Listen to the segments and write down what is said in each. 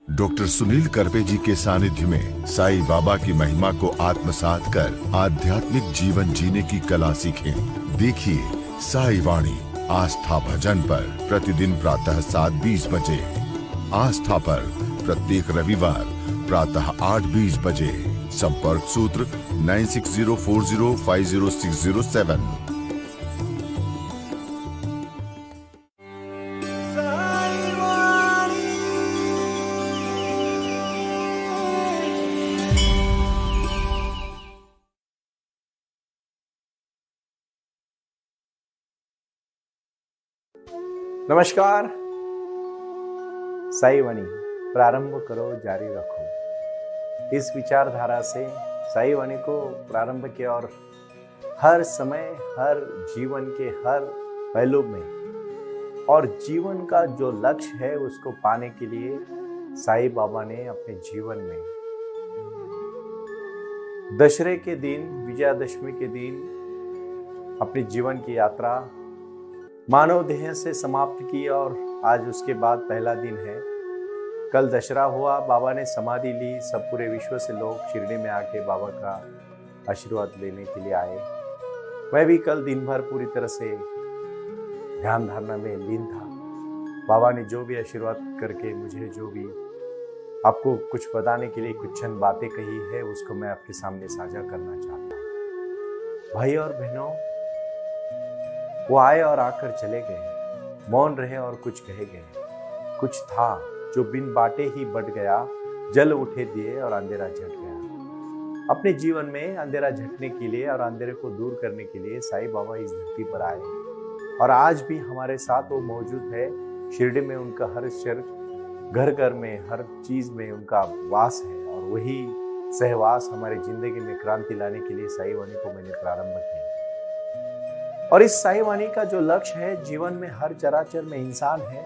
Doctor Sunil Karpe जी के सानिध्य में साईं बाबा की महिमा को आत्मसात कर आध्यात्मिक जीवन जीने की कला सीखें। देखिए साई वाणी आस्था भजन पर प्रतिदिन प्रातः 7:20 बजे। आस्था पर प्रत्येक रविवार प्रातः 8:20 बजे। संपर्क सूत्र 9604050607। नमस्कार। साई वाणी प्रारंभ करो जारी रखो, इस विचारधारा से साई वाणी को प्रारंभ किया और हर समय हर जीवन के हर पहलू में और जीवन का जो लक्ष्य है उसको पाने के लिए साई बाबा ने अपने जीवन में दशहरे के दिन, विजयादशमी के दिन अपने जीवन की यात्रा मानव देह से समाप्त की और आज उसके बाद पहला दिन है। कल दशहरा हुआ, बाबा ने समाधि ली, सब पूरे विश्व से लोग शिरडी में आके बाबा का आशीर्वाद लेने के लिए आए। मैं भी कल दिन भर पूरी तरह से ध्यान धारणा में लीन था। बाबा ने जो भी आशीर्वाद करके मुझे जो भी आपको कुछ बताने के लिए कुछ चंद बातें कही है उसको मैं आपके सामने साझा करना चाहता हूँ। भाई और बहनों, वो आए और आकर चले गए, मौन रहे और कुछ कहे गए। कुछ था जो बिन बाटे ही बढ़ गया, जल उठे दिए और अंधेरा झट गया। अपने जीवन में अंधेरा झटने के लिए और अंधेरे को दूर करने के लिए साईं बाबा इस धरती पर आए और आज भी हमारे साथ वो मौजूद है। शिरडी में उनका हर शहर, घर घर में, हर चीज में उनका वास है और वही सहवास हमारी जिंदगी में क्रांति लाने के लिए साईं वाणी को मैंने प्रारंभ किया। और इस साईं वाणी का जो लक्ष्य है, जीवन में हर चराचर में इंसान है।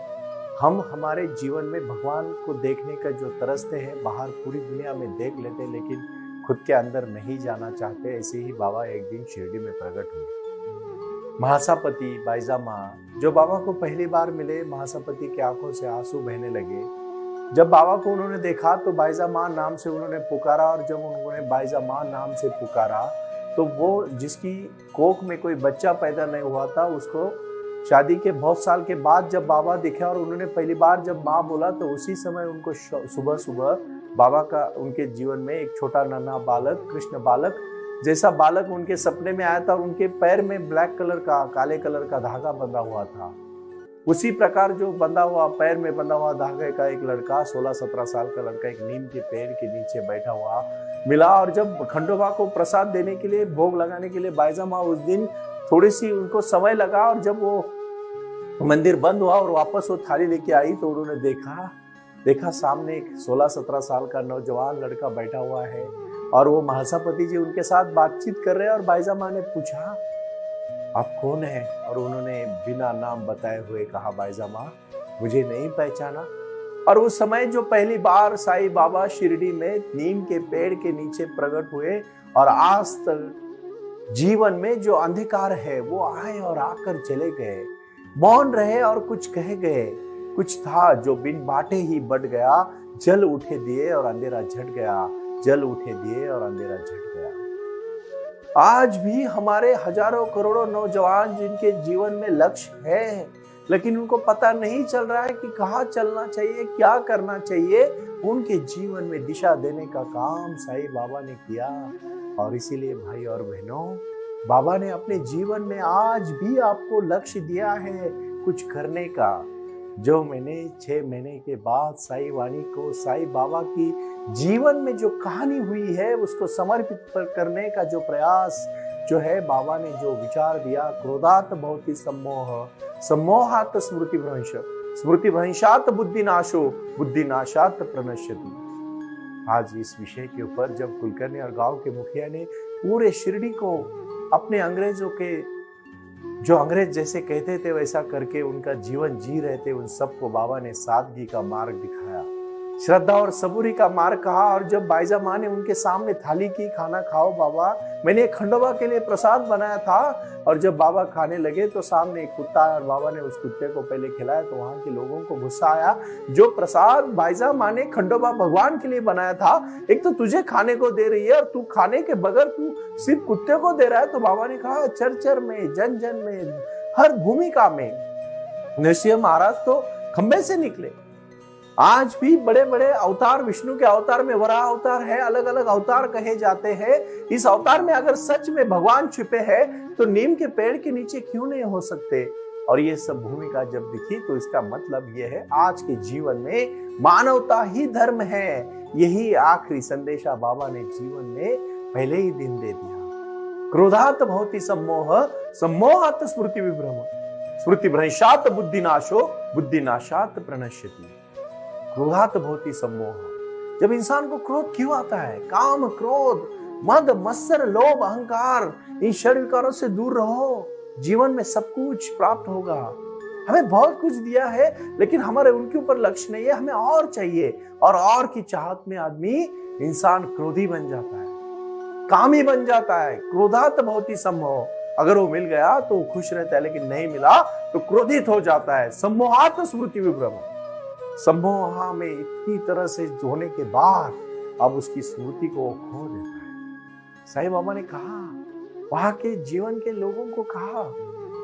हम हमारे जीवन में भगवान को देखने का जो तरसते हैं, बाहर पूरी दुनिया में देख लेते लेकिन खुद के अंदर नहीं जाना चाहते। ऐसे ही बाबा एक दिन शिरडी में प्रकट हुए। महासापति बाईजामा जो बाबा को पहली बार मिले, महासापति की आंखों से आंसू बहने लगे। जब बाबा को उन्होंने देखा तो बाईजामा नाम से उन्होंने पुकारा और जब उन्होंने बाईजामा नाम से पुकारा तो वो जिसकी कोख में कोई बच्चा पैदा नहीं हुआ था, उसको शादी के बहुत साल के बाद जब बाबा दिखे और उन्होंने पहली बार जब माँ बोला तो उसी समय उनको सुबह सुबह बाबा का उनके जीवन में एक छोटा नन्हा बालक, कृष्ण बालक जैसा बालक उनके सपने में आया था और उनके पैर में ब्लैक कलर का, काले कलर का धागा बंधा हुआ था। उसी प्रकार जो बंधा हुआ, पैर में बंधा हुआ धागे का एक लड़का, 16-17 साल का लड़का एक नीम के पेड़ के नीचे बैठा हुआ मिला। और जब खंडोबा को प्रसाद देने के लिए, भोग लगाने के लिए बाईजामा उस दिन थोड़ी सी उनको समय लगा और जब वो मंदिर बंद हुआ और वापस वो थाली लेके आई तो उन्होंने देखा सामने एक 16-17 साल का नौजवान लड़का बैठा हुआ है और वो महासापति जी उनके साथ बातचीत कर रहे हैं। और बाईजामा ने पूछा, आप कौन है? और उन्होंने बिना नाम बताए हुए कहा, बाईजामा मुझे नहीं पहचाना। और उस समय जो पहली बार साईं बाबा शिरडी में नीम के पेड़ के नीचे प्रकट हुए और आज तक जीवन में जो अंधकार है वो आए और आकर चले गए, मौन रहे और कुछ कह गए। कुछ था जो बिन बाटे ही बढ़ गया, जल उठे दिए और अंधेरा झट गया, जल उठे दिए और अंधेरा झट गया। आज भी हमारे हजारों करोड़ों नौजवान जिनके जीवन में लक्ष्य है लेकिन उनको पता नहीं चल रहा है कि कहाँ चलना चाहिए, क्या करना चाहिए, उनके जीवन में दिशा देने का काम साईं बाबा ने किया। और इसीलिए भाई और बहनों, बाबा ने अपने जीवन में आज भी आपको लक्ष्य दिया है कुछ करने का। जो मैंने 6 महीने के बाद साईं वाणी को, साईं बाबा की जीवन में जो कहानी हुई है उसको समर्पित करने का जो प्रयास जो है, बाबा ने जो विचार दिया, क्रोधात भवति सम्मोह, सम्मोहात स्मृतिभ्रंश, स्मृतिभ्रंशात बुद्धिनाशो, बुद्धिनाशात प्रणश्यति। आज इस विषय के ऊपर जब कुलकर्णी और गांव के मुखिया ने पूरे शिरडी को अपने अंग्रेजों के, जो अंग्रेज जैसे कहते थे वैसा करके उनका जीवन जी रहे थे, उन सबको बाबा ने सादगी का मार्ग दिखाया, श्रद्धा और सबूरी का मार्ग कहा। और जब बाईजा माँ ने उनके सामने थाली की, खाना खाओ बाबा, मैंने एक खंडोबा के लिए प्रसाद बनाया था। और जब बाबा खाने लगे तो सामने एक कुत्ता है और बाबा ने उस कुत्ते को पहले खिलाया तो वहां के लोगों को गुस्सा आया। जो प्रसाद बाईजा माँ ने खंडोबा भगवान के लिए बनाया था, एक तो तुझे खाने को दे रही है और तू खाने के बगैर तू सिर्फ कुत्ते को दे रहा है। तो बाबा ने कहा, चर चर में, जन जन में, हर भूमिका में नरसिंह महाराज तो खंबे से निकले। आज भी बड़े बड़े अवतार, विष्णु के अवतार में वराह अवतार है, अलग अलग अवतार कहे जाते हैं। इस अवतार में अगर सच में भगवान छिपे हैं तो नीम के पेड़ के नीचे क्यों नहीं हो सकते। और ये सब भूमिका जब दिखी तो इसका मतलब ये है, आज के जीवन में मानवता ही धर्म है। यही आखिरी संदेशा बाबा ने जीवन में पहले ही दिन दे दिया। क्रोधात भवति सम्मोह, सम्मोहात स्मृति विभ्रम, स्मृति भ्रंशात बुद्धिनाशो, बुद्धिनाशात प्रणश्यति। क्रोधात भवति सम्मोह। जब इंसान को क्रोध क्यों आता है? काम, क्रोध, मद, मत्सर, लोभ, अहंकार, इन षड विकारों से दूर रहो। जीवन में सब कुछ प्राप्त होगा। हमें बहुत कुछ दिया है लेकिन हमारे उनके ऊपर लक्ष्य नहीं है, हमें और चाहिए। और की चाहत में आदमी, इंसान क्रोधी बन जाता है, कामी बन जाता है। क्रोधात भवति सम्मोह। अगर वो मिल गया तो वो खुश रहता है, लेकिन नहीं मिला तो क्रोधित हो जाता है। सम्मोहात स्मृति विभ्रम। सम्मोह में इतनी तरह से होने के बाद अब उसकी स्मृति को खो देता है। साईं बाबा ने कहा, वहां के जीवन के लोगों को कहा,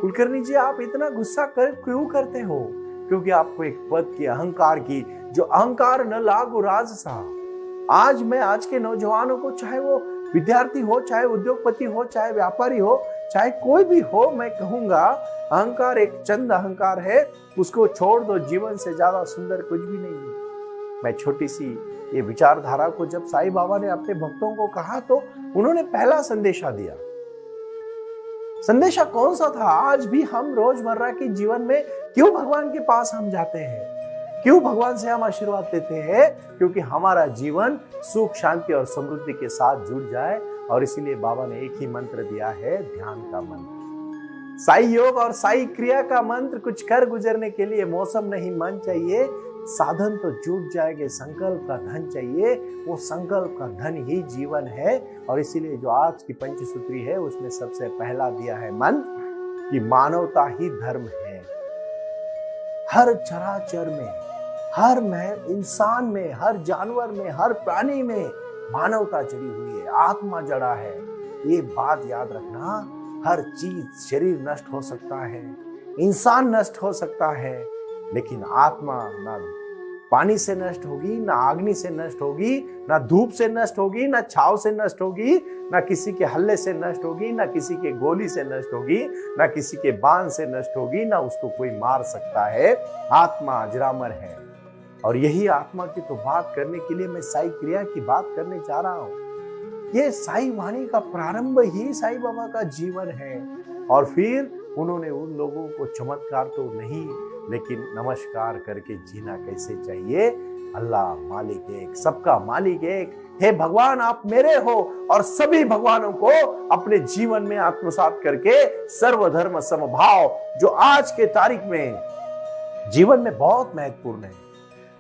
कुलकर्णी जी आप इतना गुस्सा क्यों करते हो? क्योंकि आपको एक पद की, अहंकार की, जो अहंकार न लागू राज सा। आज के नौजवानों को, चाहे वो विद्यार्थी हो, चाहे उद्योगपति हो, चाहे व्यापारी हो, चाहे कोई भी हो, मैं कहूंगा अहंकार एक चंद अहंकार है, उसको छोड़ दो। जीवन से ज्यादा सुंदर कुछ भी नहीं है। मैं छोटी सी ये विचारधारा को जब साईं बाबा ने अपने भक्तों को कहा तो उन्होंने पहला संदेशा दिया। संदेशा कौन सा था? आज भी हम रोजमर्रा के जीवन में क्यों भगवान के पास हम जाते हैं, क्यों भगवान से हम आशीर्वाद लेते हैं? क्योंकि हमारा जीवन सुख, शांति और समृद्धि के साथ जुड़ जाए। और इसीलिए बाबा ने एक ही मंत्र दिया है, ध्यान का मंत्र। साई योग और साई क्रिया का मंत्र। कुछ कर गुजरने के लिए मौसम नहीं, मन चाहिए। साधन तो जुट जाएंगे, संकल्प का धन चाहिए। वो संकल्प का धन ही जीवन है। और इसीलिए जो आज की पंचसूत्री है उसमें सबसे पहला दिया है मंत्र कि मानवता ही धर्म है। हर चराचर में, हर इंसान में, हर जानवर में, हर प्राणी में मानवता जड़ी हुई है, आत्मा जड़ा है। ये बात याद रखना। हर चीज, शरीर नष्ट हो सकता है, इंसान नष्ट हो सकता है, लेकिन आत्मा ना पानी से नष्ट होगी, ना अग्नि से नष्ट होगी, ना धूप से नष्ट होगी, ना छाव से नष्ट होगी, ना किसी के हल्ले से नष्ट होगी, ना किसी के गोली से नष्ट होगी, ना किसी के बाण से नष्ट होगी, ना उसको कोई मार सकता है। आत्मा अजरामर है। और यही आत्मा की तो बात करने के लिए मैं साई क्रिया की बात करने जा रहा हूं। ये साई वाणी का प्रारंभ ही साई बाबा का जीवन है। और फिर उन्होंने उन लोगों को चमत्कार तो नहीं, लेकिन नमस्कार करके जीना कैसे चाहिए। अल्लाह मालिक एक, सबका मालिक एक। हे भगवान आप मेरे हो, और सभी भगवानों को अपने जीवन में आत्मसात करके सर्वधर्म समभाव, जो आज के तारीख में जीवन में बहुत महत्वपूर्ण है।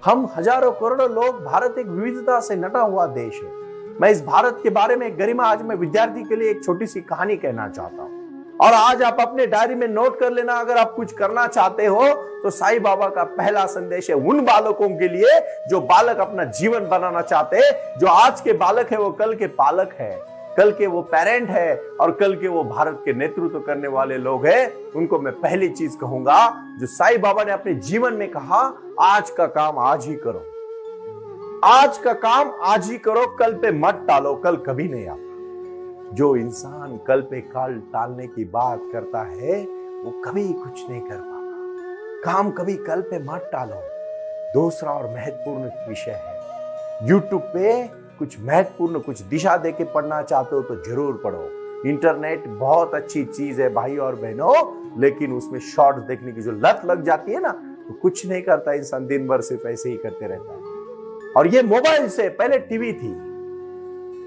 हम हजारों करोड़ों लोग, भारत एक विविधता से नटा हुआ देश है। मैं इस भारत के बारे में गरिमा, आज मैं विद्यार्थी के लिए एक छोटी सी कहानी कहना चाहता हूं। और आज आप अपने डायरी में नोट कर लेना, अगर आप कुछ करना चाहते हो तो साईं बाबा का पहला संदेश है उन बालकों के लिए जो बालक अपना जीवन बनाना चाहते हैं। जो आज के बालक है वो कल के पालक है, कल के वो पेरेंट है, और कल के वो भारत के नेतृत्व करने वाले लोग हैं। उनको मैं पहली चीज कहूंगा जो साईं बाबा ने अपने जीवन में कहा, आज का काम आज ही करो, आज का काम आज ही करो, कल पे मत टालो, कल कभी नहीं आता। जो इंसान कल पे कल टालने की बात करता है वो कभी कुछ नहीं कर पाता। काम कभी कल पे मत टालो। दूसरा और महत्वपूर्ण विषय है, यूट्यूब पे कुछ महत्वपूर्ण, कुछ दिशा देके पढ़ना चाहते हो तो जरूर पढ़ो। इंटरनेट बहुत अच्छी चीज है भाई और बहनों, लेकिन उसमें शॉर्ट्स देखने की जो लत लग जाती है ना, तो कुछ नहीं करता इंसान, दिन भर सिर्फ ऐसे ही करते रहता है। और ये मोबाइल से पहले टीवी थी,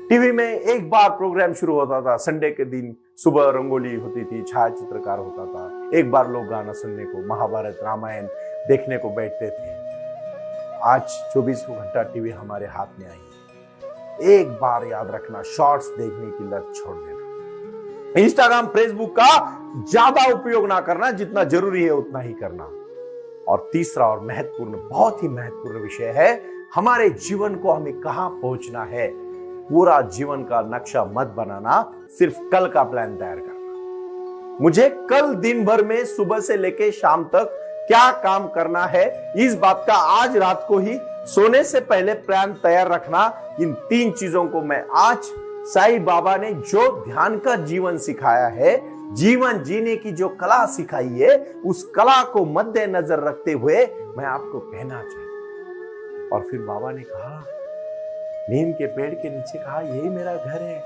टीवी में एक बार प्रोग्राम शुरू होता था, संडे के दिन सुबह रंगोली होती थी, छायाचित्रकार होता था, एक बार लोग गाना सुनने को, महाभारत रामायण देखने को बैठते थे। आज 24 घंटा टीवी हमारे हाथ में आई है। एक बार याद रखना, शॉर्ट्स देखने की लत छोड़ देना। इंस्टाग्राम फेसबुक का ज्यादा उपयोग ना करना, जितना जरूरी है उतना ही करना। और तीसरा और महत्वपूर्ण, बहुत ही महत्वपूर्ण विषय है, हमारे जीवन को हमें कहां पहुंचना है। पूरा जीवन का नक्शा मत बनाना, सिर्फ कल का प्लान तैयार करना। मुझे कल दिन भर में सुबह से लेकर शाम तक क्या काम करना है, इस बात का आज रात को ही सोने से पहले प्लान तैयार रखना। इन 3 चीजों को मैं आज साईं बाबा ने जो ध्यान का जीवन सिखाया है, जीवन जीने की जो कला सिखाई है, उस कला को मद्देनजर रखते हुए मैं आपको कहना चाहूं। और फिर बाबा ने कहा, नीम के पेड़ के नीचे कहा, यही मेरा घर है।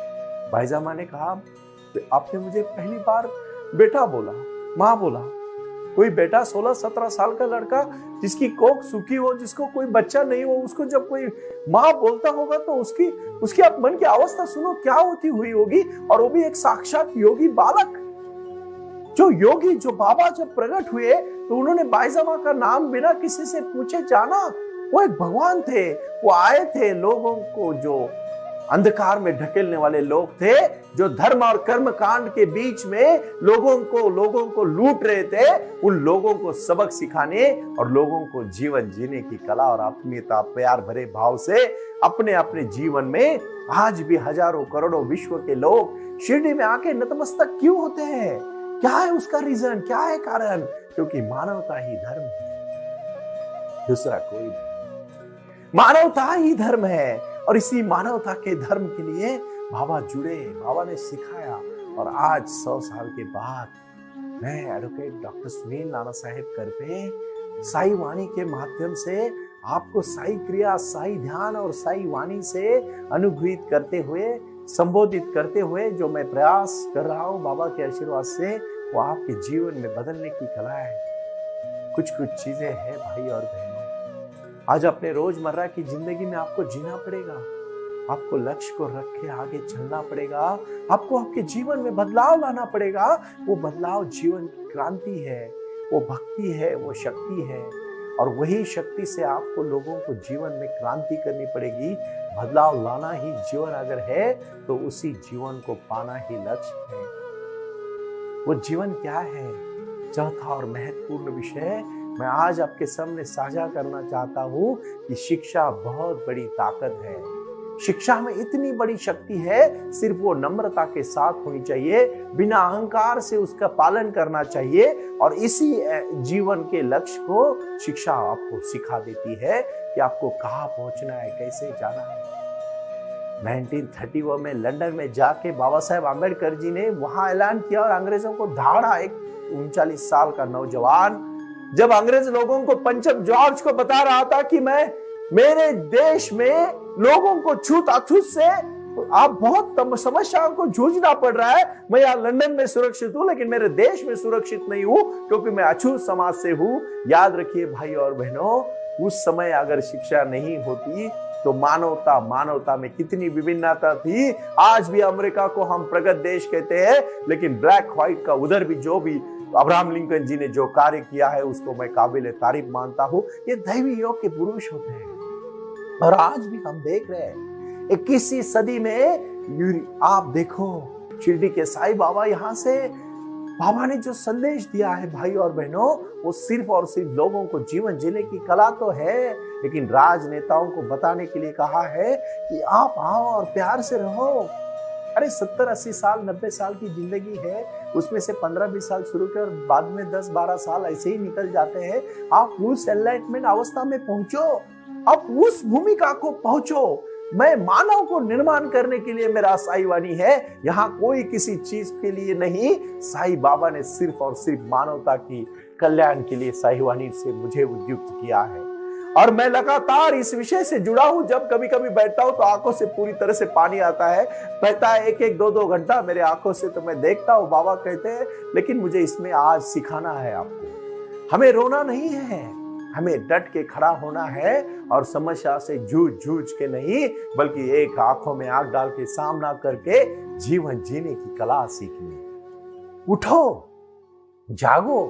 भाईजामा ने कहा, आपने मुझे पहली बार बेटा बोला, माँ बोला। कोई बेटा 16-17 साल का लड़का जिसकी कोख सूखी हो, जिसको कोई बच्चा नहीं हो, उसको जब कोई माँ बोलता होगा तो उसकी आप मन की अवस्था सुनो क्या होती हुई होगी। और वो भी एक साक्षात योगी बालक। जो योगी, जो बाबा जब प्रकट हुए तो उन्होंने भाईजामा का नाम बिना किसी से पूछे जाना। वो एक भगवान थे। वो आए थे लोगों को, जो अंधकार में ढकेलने वाले लोग थे, जो धर्म और कर्म कांड के बीच में लोगों को लूट रहे थे, उन लोगों को सबक सिखाने और लोगों को जीवन जीने की कला और आत्मीयता, प्यार भरे भाव से अपने अपने जीवन में आज भी हजारों करोड़ों विश्व के लोग शिरडी में आके नतमस्तक क्यों होते हैं? क्या है उसका रीजन, क्या है कारण? क्योंकि मानवता ही धर्म है, दूसरा कोई नहीं। मानवता ही धर्म है और इसी मानवता के धर्म के लिए बाबा जुड़े, बाबा ने सिखाया। और आज 100 साल के बाद मैं एडवोकेट डॉक्टर सुनील नाना साहेब करपे साई वाणी के माध्यम से आपको साई क्रिया, साई ध्यान और साई वाणी से अनुग्रहित करते हुए, संबोधित करते हुए जो मैं प्रयास कर रहा हूं बाबा के आशीर्वाद से, वो आपके जीवन में बदलने की कला है। कुछ चीजें हैं भाई और बहनों, आज अपने रोजमर्रा की जिंदगी में आपको जीना पड़ेगा। आपको लक्ष्य को रख के आगे चलना पड़ेगा। आपको आपके जीवन में बदलाव लाना पड़ेगा। वो बदलाव जीवन की क्रांति है, वो भक्ति है, वो शक्ति है। और वही शक्ति से आपको लोगों को जीवन में क्रांति करनी पड़ेगी। बदलाव लाना ही जीवन अगर है तो उसी जीवन को पाना ही लक्ष्य है। वो जीवन क्या है? चौथा और महत्वपूर्ण विषय मैं आज आपके सामने साझा करना चाहता हूं कि शिक्षा बहुत बड़ी ताकत है। शिक्षा में इतनी बड़ी शक्ति है, सिर्फ वो नम्रता के साथ होनी चाहिए, बिना अहंकार से उसका पालन करना चाहिए। और इसी जीवन के लक्ष्य को शिक्षा आपको सिखा देती है कि आपको कहाँ पहुंचना है, कैसे जाना है। 1931 में लंदन में जाके बाबा साहेब आंबेडकर जी ने वहां ऐलान किया और अंग्रेजों को धाड़ा। एक 39 साल का नौजवान जब अंग्रेज लोगों को, पंचम जॉर्ज को बता रहा था कि मैं, मेरे देश में लोगों को छूत अछूत से आप बहुत समस्याओं को जूझना पड़ रहा है। मैं यहाँ लंदन में सुरक्षित हूं, लेकिन मेरे देश में सुरक्षित नहीं हूं क्योंकि मैं अछूत समाज से हूं। याद रखिए भाई और बहनों, उस समय अगर शिक्षा नहीं होती तो मानवता में कितनी विभिन्नता थी। आज भी अमेरिका को हम प्रगत देश कहते हैं, लेकिन ब्लैक व्हाइट का उधर भी जो भी अब्राहम लिंकन जी ने जो कार्य किया है उसको मैं काबिल तारीफ मानता हूं। ये दैवी योग के पुरुष होते हैं। और आज भी हम देख रहे हैं 21वीं सदी में आप देखो शिरडी के साईं बाबा, यहाँ से बाबा ने जो संदेश दिया है भाई और बहनों, वो सिर्फ और सिर्फ लोगों को जीवन जीने की कला तो है, लेकिन राजनेताओं को बताने के लिए कहा है कि आप आओ और प्यार से रहो। अरे 70-80 साल 90 साल की जिंदगी है, उसमें से 15-20 साल शुरू के और बाद में 10-12 साल ऐसे ही निकल जाते हैं। आप उस एनलाइटमेंट अवस्था में पहुंचो, आप उस भूमिका को पहुंचो। मैं मानव को निर्माण करने के लिए मेरा साई वाणी है, यहाँ कोई किसी चीज के लिए नहीं। साईं बाबा ने सिर्फ और सिर्फ मानवता की कल्याण के लिए साई वाणी से मुझे उद्युक्त किया है। और मैं लगातार इस विषय से जुड़ा हूं। जब कभी कभी बैठता हूं तो आंखों से पूरी तरह से पानी आता है, बहता है 1-1, 2-2 घंटा मेरे आंखों से, तो मैं देखता हूं बाबा कहते हैं, लेकिन मुझे इसमें आज सिखाना है आपको। हमें रोना नहीं है, हमें डट के खड़ा होना है और समस्या से जूझ के नहीं, बल्कि एक आंखों में आंख डाल के सामना करके जीवन जीने की कला सीखनी। उठो, जागो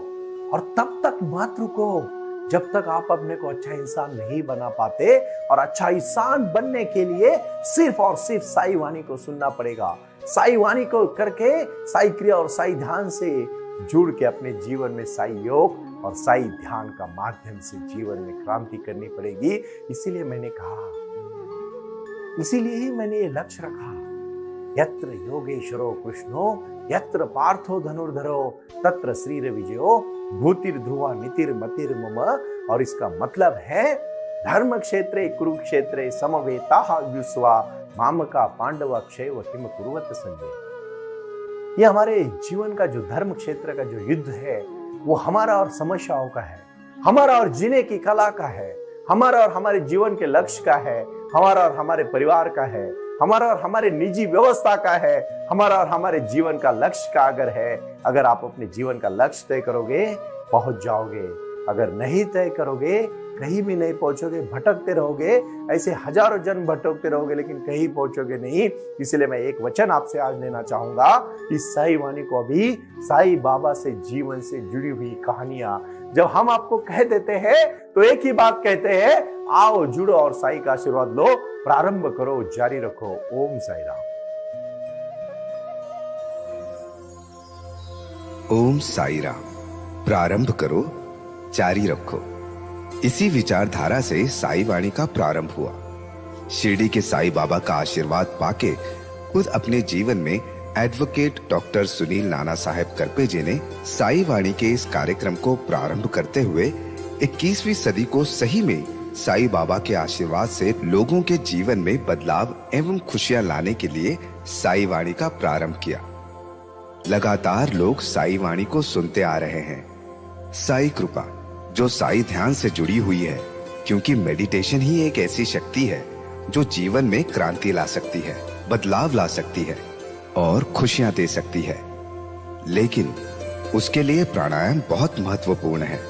और तब तक मत रुको जब तक आप अपने को अच्छा इंसान नहीं बना पाते, और अच्छा इंसान बनने के लिए सिर्फ और सिर्फ साई वाणी को सुनना पड़ेगा। साई वाणी को करके साई क्रिया और साई ध्यान से जुड़ के अपने जीवन में साई योग और साई ध्यान का माध्यम से जीवन में क्रांति करनी पड़ेगी। इसीलिए मैंने कहा, इसीलिए ही मैंने ये लक्ष्य रखा, यत्र योगेश्वरो कृष्णो यत्र पार्थो धनुर्धरो तत्र श्रीर विजयो भूतिर ध्रुवा नितिर मतिर मम। और इसका मतलब है धर्म क्षेत्रे कुरुक्षेत्रे समवेता युस्वा मामका पांडवा क्षय व किम कुरुवत संजय। ये हमारे जीवन का जो धर्म क्षेत्र का जो युद्ध है वो हमारा और समस्याओं का है, हमारा और जीने की कला का है, हमारा और हमारे जीवन के लक्ष्य का है, हमारा और हमारे परिवार का है, हमारा और हमारे निजी व्यवस्था का है, हमारा और हमारे जीवन का लक्ष्य का अगर है। अगर आप अपने जीवन का लक्ष्य तय करोगे पहुंच जाओगे, अगर नहीं तय करोगे कहीं भी नहीं पहुंचोगे, भटकते रहोगे। ऐसे हजारों जन्म भटकते रहोगे लेकिन कहीं पहुंचोगे नहीं। इसलिए मैं एक वचन आपसे आज लेना चाहूंगा, इस साई वाणी को अभी साई बाबा से जीवन से जुड़ी हुई कहानियां जब हम आपको कह देते हैं तो एक ही बात कहते हैं, आओ जुड़ो और साई का आशीर्वाद लो, प्रारंभ करो, जारी रखो। ओम साई राम। ओम साई राम। प्रारंभ करो, जारी रखो। इसी विचारधारा से साई वाणी का प्रारंभ हुआ। शिरडी के साई बाबा का आशीर्वाद पाके खुद अपने जीवन में एडवोकेट डॉक्टर सुनील नाना साहेब करपे जी ने साई वाणी के इस कार्यक्रम को प्रारंभ करते हुए 21वीं सदी को सही में साई बाबा के आशीर्वाद से लोगों के जीवन में बदलाव एवं खुशियां लाने के लिए साई वाणी का प्रारंभ किया। लगातार लोग साई वाणी को सुनते आ रहे हैं। साई कृपा जो साई ध्यान से जुड़ी हुई है, क्योंकि मेडिटेशन ही एक ऐसी शक्ति है जो जीवन में क्रांति ला सकती है, बदलाव ला सकती है और खुशियां दे सकती है। लेकिन उसके लिए प्राणायाम बहुत महत्वपूर्ण है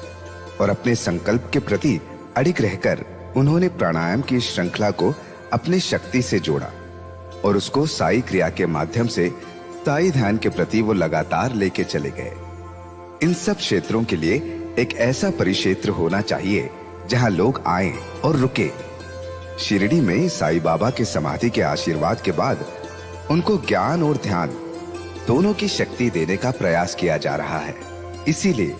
और अपने संकल्प के प्रति अडिग रहकर उन्होंने प्राणायाम की श्रृंखला को अपनी शक्ति से जोड़ा और उसको साई क्रिया के माध्यम से साई ध्यान के प्रति वो लगातार लेके चले गए। इन सब क्षेत्रों के लिए एक ऐसा परिक्षेत्र होना चाहिए जहां लोग आएं और रुके। शिरडी में साई बाबा के समाधि के आशीर्वाद के बाद उनको ज्ञान और ध्यान दोनों की शक्ति देने का प्रयास किया जा रहा है। इसीलिए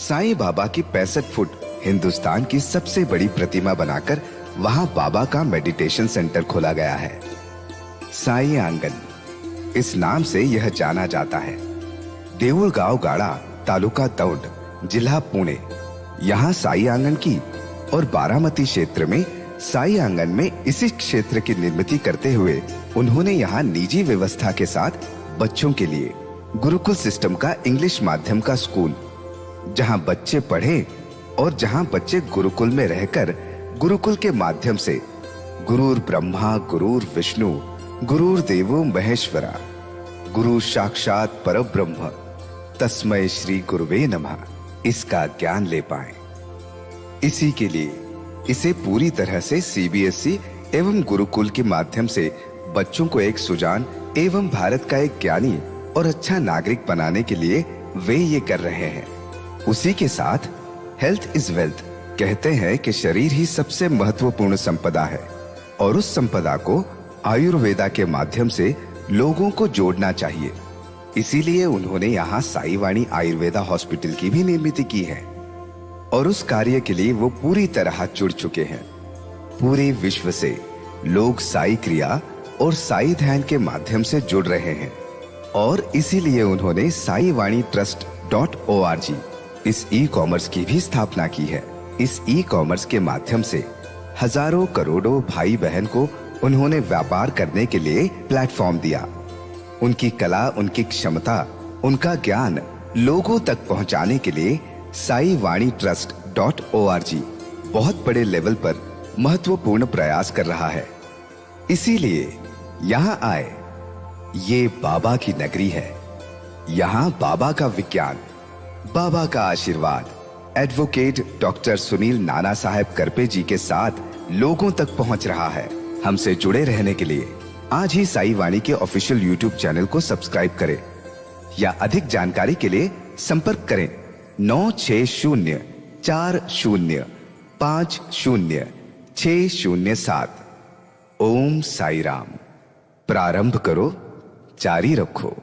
साई बाबा की 65 फुट हिंदुस्तान की सबसे बड़ी प्रतिमा बनाकर वहां बाबा का मेडिटेशन सेंटर खोला गया है। साई आंगन इस नाम से यह जाना जाता है। देऊळगाव गाड़ा, तालुका दौंड, जिला पुणे, यहाँ साई आंगन की और बारामती क्षेत्र में साई आंगन में इसी क्षेत्र की निर्मित करते हुए उन्होंने यहाँ निजी व्यवस्था के साथ बच्चों के लिए गुरुकुल सिस्टम का इंग्लिश माध्यम का स्कूल, जहाँ बच्चे पढ़े और जहाँ बच्चे गुरुकुल में रहकर गुरुकुल के माध्यम से गुरुर ब्रह्मा गुरुर विष्णु गुरुर देवो महेश्वरा गुरु साक्षात परब्रह्म तस्मै श्री गुरुवे नमः इसका ज्ञान ले पाएं। इसी के लिए इसे पूरी तरह से सीबीएसई एवं गुरुकुल के माध्यम से बच्चों को एक सुजान एवं भारत का एक ज्ञानी और अच्छा नागरिक बनाने के लिए वे ये कर रहे हैं। उसी के साथ हेल्थ इज वेल्थ कहते हैं कि शरीर ही सबसे महत्वपूर्ण संपदा है और उस संपदा को आयुर्वेदा के माध्यम से लोगों को जोड़ना चाहिए। इसीलिए उन्होंने यहाँ साई वाणी आयुर्वेदा हॉस्पिटल की भी निर्मित की है और उस कार्य के लिए वो पूरी तरह जुड़ चुके हैं। पूरे विश्व से लोग साई क्रिया और साई ध्यान के माध्यम से जुड़ रहे हैं और इसीलिए उन्होंने साई वाणी trust.org इस ई कॉमर्स की भी स्थापना की है। इस ई कॉमर्स के माध्यम से हजारों करोड़ों भाई बहन को उन्होंने व्यापार करने के लिए प्लेटफॉर्म दिया। उनकी कला, उनकी क्षमता, उनका ज्ञान लोगों तक पहुंचाने के लिए साई वाणी trust.org बहुत बड़े लेवल पर महत्वपूर्ण प्रयास कर रहा है। इसीलिए यहाँ आए, ये बाबा की नगरी है। यहाँ बाबा का विज्ञान, बाबा का आशीर्वाद एडवोकेट डॉक्टर सुनील नाना साहेब करपे जी के साथ लोगों तक पहुंच रहा है। हमसे जुड़े रहने के लिए आज ही साई वाणी के ऑफिशियल यूट्यूब चैनल को सब्सक्राइब करें या अधिक जानकारी के लिए संपर्क करें 960 40500607। ओम साई राम। प्रारंभ करो, जारी रखो।